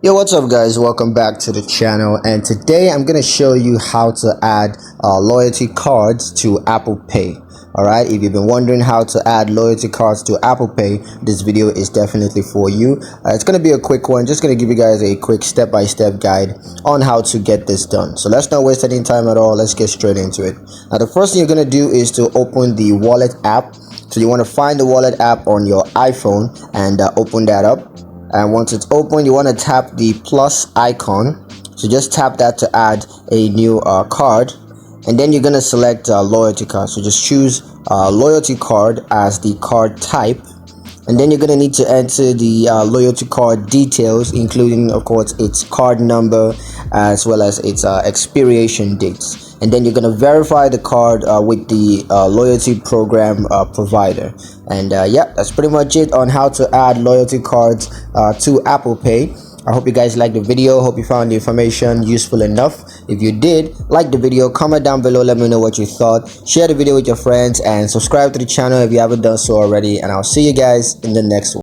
Yo, what's up guys, welcome back to the channel, and today I'm gonna show you how to add loyalty cards to Apple Pay. Alright, if you've been wondering how to add loyalty cards to Apple Pay, this video is definitely for you. It's gonna be a quick one, just gonna give you guys a quick step-by-step guide on how to get this done. So let's not waste any time at all, let's get straight into it. Now the first thing you're gonna do is to open the wallet app. So you want to find the wallet app on your iPhone and open that up. And once it's open, you want to tap the plus icon. So just tap that to add a new card, and then you're going to select loyalty card. So just choose loyalty card as the card type, and then you're going to need to enter the loyalty card details, including of course its card number as well as its expiration dates. And then you're going to verify the card with the loyalty program provider. And yeah, that's pretty much it on how to add loyalty cards to Apple Pay. I hope you guys liked the video. Hope you found the information useful enough. If you did, like the video, comment down below, let me know what you thought. Share the video with your friends and subscribe to the channel if you haven't done so already. And I'll see you guys in the next one.